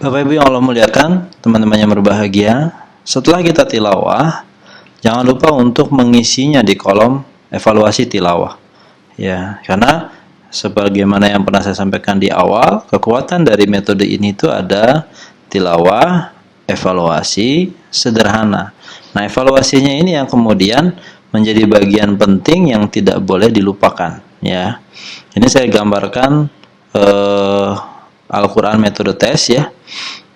Bapak Ibu yang Allah muliakan, teman-teman yang berbahagia, setelah kita tilawah, jangan lupa untuk mengisinya di kolom evaluasi tilawah. Ya, karena sebagaimana yang pernah saya sampaikan di awal, kekuatan dari metode ini itu ada tilawah, evaluasi, sederhana. Nah, evaluasinya ini yang kemudian menjadi bagian penting yang tidak boleh dilupakan. Ya, ini saya gambarkan Al-Quran metode tes ya.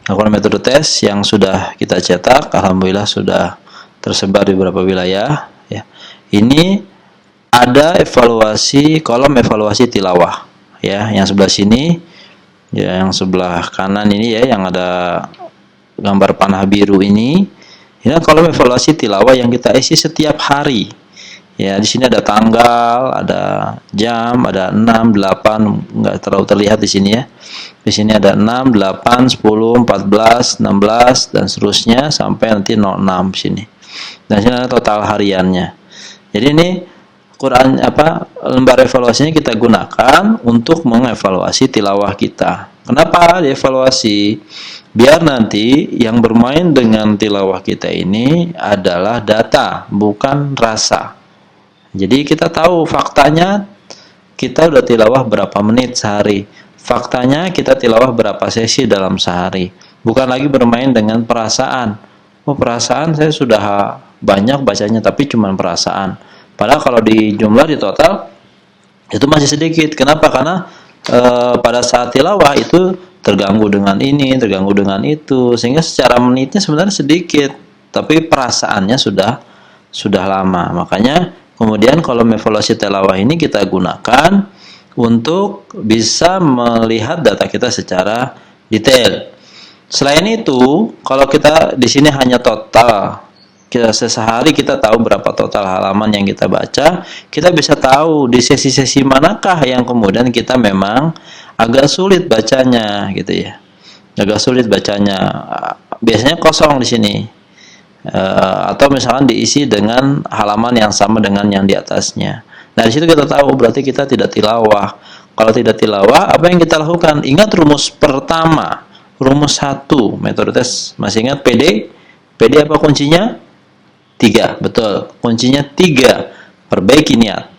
Al-Quran metode tes yang sudah kita cetak, alhamdulillah sudah tersebar di beberapa wilayah ya. Ini ada evaluasi, kolom evaluasi tilawah ya, yang sebelah sini ya, yang sebelah kanan ini ya, yang ada gambar panah biru ini kolom evaluasi tilawah yang kita isi setiap hari. Ya, di sini ada tanggal, ada jam, ada 6, 8, nggak terlalu terlihat di sini ya. Di sini ada 6, 8, 10, 14, 16 dan seterusnya sampai nanti 06 sini. Dan sini ada total hariannya. Jadi ini Quran lembar evaluasinya kita gunakan untuk mengevaluasi tilawah kita. Kenapa dievaluasi? Biar nanti yang bermain dengan tilawah kita ini adalah data, bukan rasa. Jadi kita tahu faktanya kita udah tilawah berapa menit sehari. Faktanya kita tilawah berapa sesi dalam sehari. Bukan lagi bermain dengan perasaan. Oh, perasaan saya sudah banyak bacanya tapi cuma perasaan. Padahal kalau di jumlah di total itu masih sedikit. Kenapa? Karena pada saat tilawah itu terganggu dengan ini, terganggu dengan itu, sehingga secara menitnya sebenarnya sedikit, tapi perasaannya sudah lama. Makanya kemudian kolom evaluasi tilawah ini kita gunakan untuk bisa melihat data kita secara detail. Selain itu, kalau kita di sini hanya total, sehari kita tahu berapa total halaman yang kita baca, kita bisa tahu di sesi-sesi manakah yang kemudian kita memang agak sulit bacanya gitu ya. Agak sulit bacanya. Biasanya kosong di sini. Atau misalkan diisi dengan halaman yang sama dengan yang di atasnya. Nah, di situ kita tahu berarti kita tidak tilawah. Kalau tidak tilawah, apa yang kita lakukan? Ingat rumus pertama, rumus 1 metode tes. Masih ingat PD? PD apa kuncinya? 3, betul. Kuncinya 3. Perbaiki niat,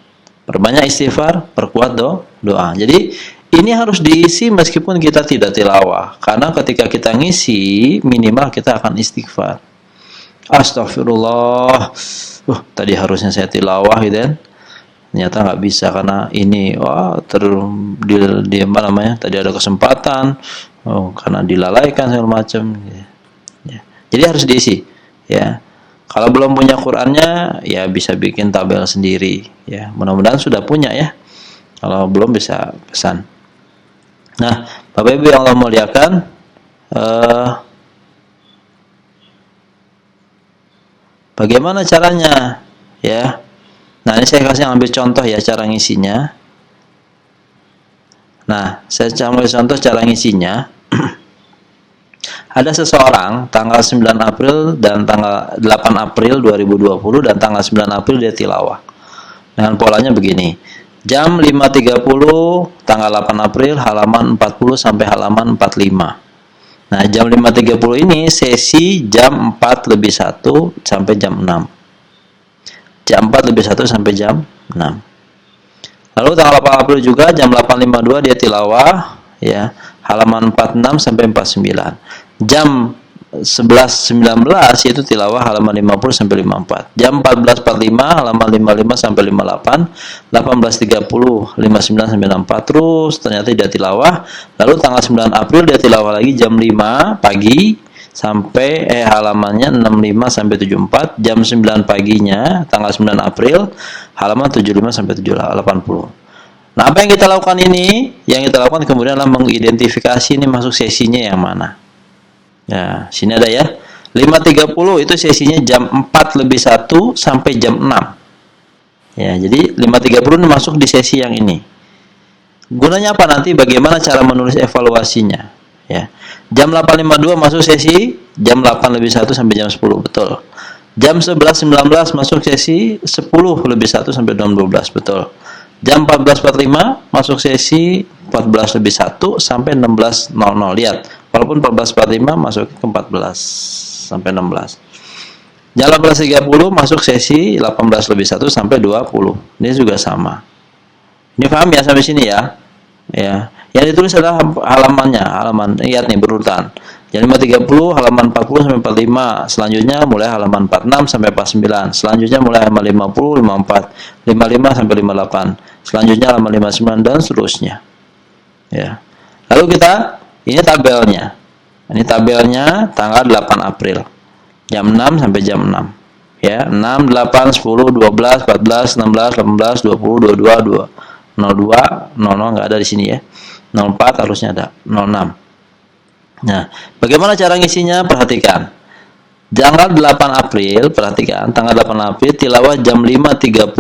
perbanyak istighfar, perkuat doa. Jadi ini harus diisi meskipun kita tidak tilawah. Karena ketika kita ngisi, minimal kita akan istighfar. Astagfirullah, tadi harusnya saya tilawah gitu kan, ternyata nggak bisa karena ini, tadi ada kesempatan, karena dilalaikan segala macam. Ya. Jadi harus diisi. Ya, kalau belum punya Qurannya, ya bisa bikin tabel sendiri. Ya, mudah-mudahan sudah punya ya. Kalau belum bisa pesan. Nah, Bapak Ibu yang Allah muliakan, bagaimana caranya? Ya. Nah, ini saya kasih ambil contoh ya cara ngisinya. Nah, saya ambil contoh cara ngisinya. Ada seseorang tanggal 9 April dan tanggal 8 April 2020 dan tanggal 9 April dia tilawah. Dengan polanya begini. Jam 5.30 tanggal 8 April halaman 40 sampai halaman 45. Nah, jam 5.30 ini sesi jam 4 lebih 1 sampai jam 6. Jam 4 lebih 1 sampai jam 6. Lalu tanggal 8 April juga jam 8.52 dia tilawah ya, halaman 46 sampai 49. Jam 11.19 yaitu tilawah halaman 50 sampai 54. Jam 14.45 halaman 55 sampai 58. 18.30 59 sampai 64. Terus ternyata dia tilawah. Lalu tanggal 9 April dia tilawah lagi jam 5 pagi sampai halamannya 65 sampai 74. Jam 9 paginya tanggal 9 April halaman 75 sampai 80. Nah, apa yang kita lakukan ini? Yang kita lakukan kemudian adalah mengidentifikasi ini masuk sesinya yang mana. Ya, sini ada ya. 5.30 itu sesinya jam 4 lebih 1 sampai jam 6. Ya, jadi 5.30 ini masuk di sesi yang ini. Gunanya apa nanti? Bagaimana cara menulis evaluasinya? Ya. Jam 8.52 masuk sesi jam 8 lebih 1 sampai jam 10, betul. Jam 11.19 masuk sesi 10 lebih 1 sampai jam 12, betul. Jam 14.45 masuk sesi 14 lebih 1 sampai 16.00. Lihat, Walaupun 14.45 masuk ke 14 sampai 16. Jam 18.30 masuk sesi 18 lebih 1 sampai 20. Ini juga sama. Ini paham ya sampai sini ya? Ya. Yang ditulis adalah halamannya, halaman lihat nih berurutan. Jam 5.30 halaman 40 sampai 45. Selanjutnya mulai halaman 46 sampai 49. Selanjutnya mulai halaman 50, 54, 55 sampai 58. Selanjutnya halaman 59 dan seterusnya. Ya. Lalu ini tabelnya. Ini tabelnya tanggal 8 April. Jam 6 sampai jam 6. Ya, 6, 8, 10, 12, 14, 16, 18, 20, 22, 02, 00 nggak ada di sini ya. 04 harusnya ada, 06. Nah, bagaimana cara ngisinya? Perhatikan. Tanggal 8 April, perhatikan, tanggal 8 April tilawah jam 5.30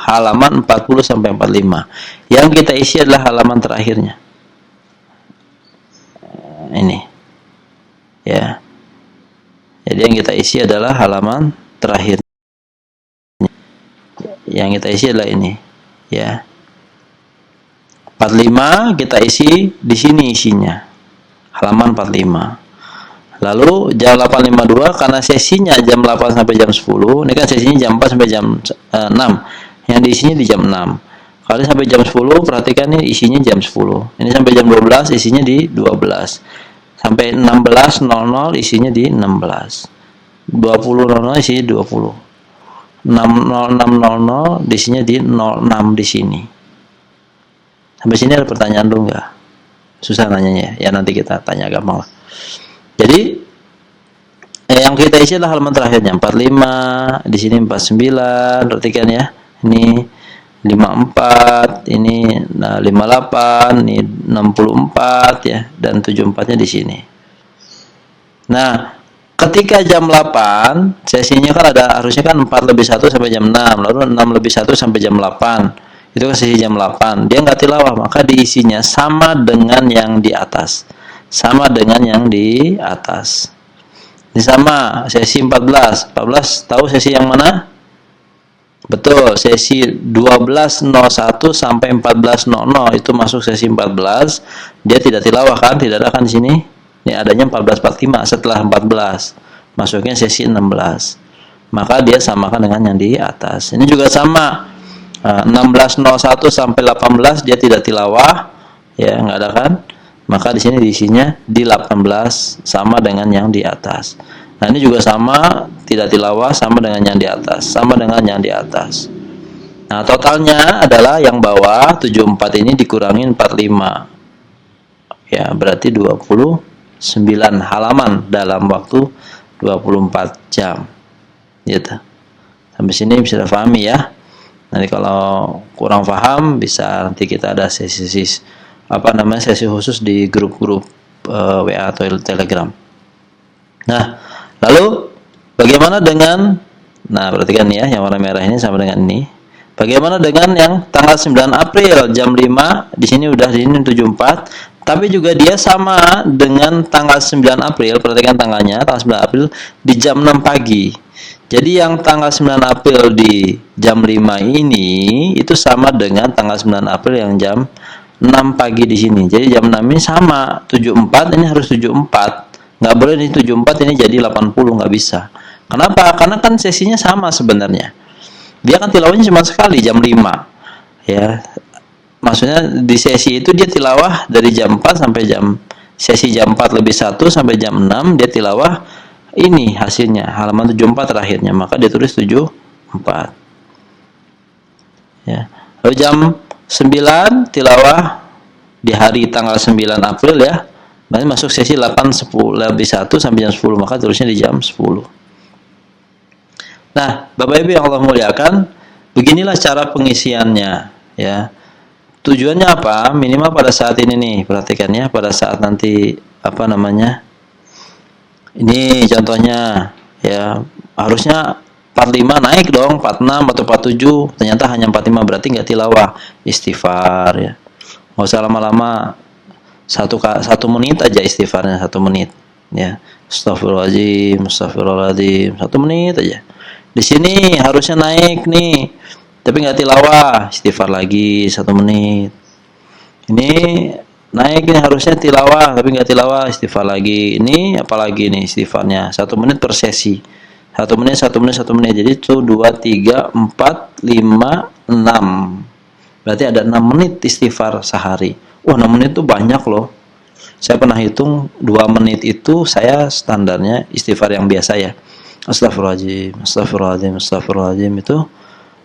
halaman 40 sampai 45. Yang kita isi adalah halaman terakhirnya. Ini. Ya. Jadi yang kita isi adalah halaman terakhir. Yang kita isi adalah ini, ya. 45 kita isi di sini isinya. Halaman 45. Lalu jam 8.52 karena sesinya jam 8 sampai jam 10, ini kan sesinya jam 4 sampai jam 6. Yang diisinya di jam 6. Kalau sampai jam 10, perhatikan ini isinya jam 10. Ini sampai jam 12 isinya di 12. Sampai 16.00 isinya di 16. 20.00 isinya 20. 06.00 isinya di 06 di sini. Sampai sini ada pertanyaan dulu nggak? Susah nanyanya ya, nanti kita tanya gampang lah. Jadi yang kita isi adalah halaman terakhirnya 45, di sini 49, perhatikan ya. Ini 54, ini 58, ini 64 ya, dan 74-nya di sini. Nah, ketika jam 8, sesinya kan harusnya kan 4 lebih 1 sampai jam 6, lalu 6 lebih 1 sampai jam 8. Itu kan sesi jam 8. Dia nggak tilawah, maka diisinya sama dengan yang di atas. Sama dengan yang di atas. Ini sama, sesi 14. 14 tahu sesi yang mana? Betul, sesi 12.01 sampai 14.00 itu masuk sesi 14. Dia tidak tilawah kan? Tidak ada kan di sini? Ini adanya 14.45 setelah 14. Masuknya sesi 16. Maka dia samakan dengan yang di atas. Ini juga sama. 16.01 sampai 18 dia tidak tilawah. Ya, nggak ada kan? Maka di sini diisinya di 18 sama dengan yang di atas. Nah, ini juga sama, tidak tilawah sama dengan yang di atas, sama dengan yang di atas. Nah, totalnya adalah yang bawah 74 ini dikurangi 45. Ya, berarti 29 halaman dalam waktu 24 jam. Gitu. Sampai sini bisa dipahami ya. Nanti kalau kurang paham bisa nanti kita ada sesi khusus di grup-grup WA atau Telegram. Nah, lalu bagaimana dengan, nah perhatikan ya, yang warna merah ini sama dengan ini. Bagaimana dengan yang tanggal 9 April jam 5, di sini udah di sini 74, tapi juga dia sama dengan tanggal 9 April, perhatikan tanggalnya, tanggal 9 April di jam 6 pagi. Jadi yang tanggal 9 April di jam 5 ini itu sama dengan tanggal 9 April yang jam 6 pagi di sini. Jadi jam 6 ini sama, 74 ini harus 74. Nggak boleh ini 74 ini jadi 80, nggak bisa. Kenapa? Karena kan sesinya sama sebenarnya. Dia kan tilawahnya cuma sekali jam 5. Ya. Maksudnya di sesi itu dia tilawah dari jam 4 sampai sesi jam 4 lebih 1 sampai jam 6 dia tilawah ini hasilnya halaman 74 terakhirnya, maka dia tulis 74. Ya. Lalu jam 9 tilawah di hari tanggal 9 April ya. Nanti masuk sesi 8 10 lebih 1 sampai jam 10, maka tulisnya di jam 10. Nah, Bapak Ibu yang Allah muliakan, beginilah cara pengisiannya ya. Tujuannya apa? Minimal pada saat ini nih, perhatikan ya, pada saat nanti apa namanya? Ini contohnya ya, harusnya 45 naik dong, 46 atau 47, ternyata hanya 45, berarti nggak tilawah, istighfar ya. Nggak usah lama-lama, satu menit aja istighfarnya, 1 menit ya. Astagfirullahaladzim, astagfirullahaladzim, 1 menit aja. Di sini harusnya naik nih, tapi nggak tilawah, istighfar lagi 1 menit. Ini naik ini harusnya tilawah tapi nggak tilawah, istighfar lagi. Ini apalagi nih istighfarnya 1 menit per sesi, 1 menit 1 menit 1 menit, jadi itu 2 3 4 5 6, berarti ada 6 menit istighfar sehari. Wah, 6 menit itu banyak loh. Saya pernah hitung 2 menit itu saya standarnya istighfar yang biasa ya. Astagfirullahaladzim, astagfirullahaladzim, astagfirullahaladzim, itu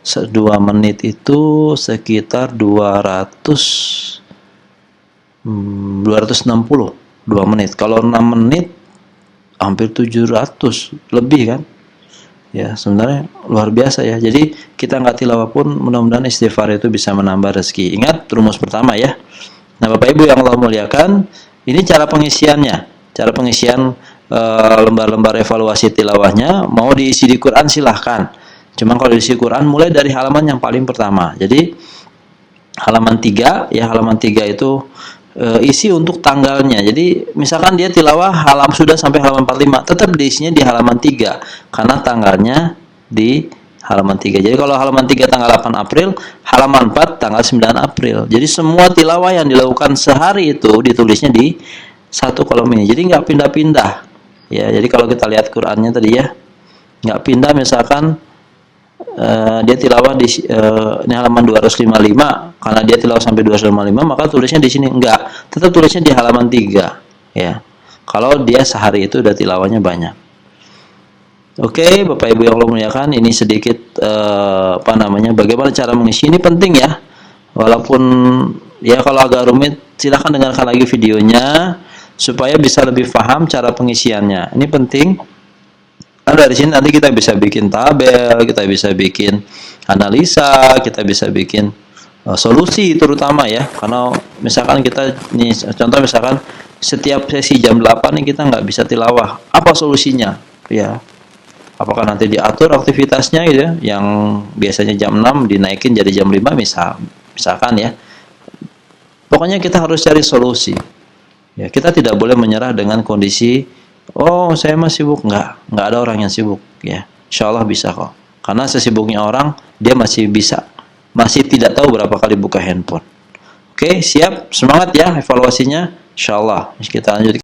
2 menit itu sekitar 260 2 menit. Kalau 6 menit hampir 700 lebih kan. Ya, sebenarnya luar biasa ya. Jadi kita nggak tilawah pun mudah-mudahan istighfar itu bisa menambah rezeki. Ingat rumus pertama ya. Nah, Bapak Ibu yang Allah muliakan, ini cara pengisiannya. Cara pengisian lembar-lembar evaluasi tilawahnya, mau diisi di Quran silahkan. Cuman kalau diisi Quran mulai dari halaman yang paling pertama. Jadi halaman 3 ya, halaman 3 itu isi untuk tanggalnya. Jadi misalkan dia tilawah sudah sampai halaman 45, tetap diisinya di halaman 3 karena tanggalnya di halaman 3. Jadi kalau halaman 3 tanggal 8 April, halaman 4 tanggal 9 April. Jadi semua tilawah yang dilakukan sehari itu ditulisnya di satu kolom ini. Jadi nggak pindah-pindah. Ya, jadi kalau kita lihat Qur'annya tadi ya, nggak pindah. Misalkan dia tilawah di ini halaman 255, karena dia tilawah sampai 255 maka tulisnya di sini enggak, tetap tulisnya di halaman 3 ya. Kalau dia sehari itu udah tilawahnya banyak. Oke, Bapak Ibu yang Allah muliakan, ini sedikit bagaimana cara mengisi. Ini penting ya. Walaupun ya kalau agak rumit silahkan dengarkan lagi videonya supaya bisa lebih paham cara pengisiannya. Ini penting. Nah, dari sini nanti kita bisa bikin tabel, kita bisa bikin analisa, kita bisa bikin solusi terutama ya. Karena misalkan kita nih, contoh misalkan setiap sesi jam 8 nih kita nggak bisa tilawah, apa solusinya? Ya, apakah nanti diatur aktivitasnya gitu ya, yang biasanya jam 6 dinaikin jadi jam 5 misalkan ya. Pokoknya kita harus cari solusi. Ya, kita tidak boleh menyerah dengan kondisi oh saya mah sibuk, nggak ada orang yang sibuk ya. Insya Allah bisa kok, karena sesibuknya orang dia masih tidak tahu berapa kali buka handphone. Oke, siap, semangat ya evaluasinya. Insya Allah kita lanjut.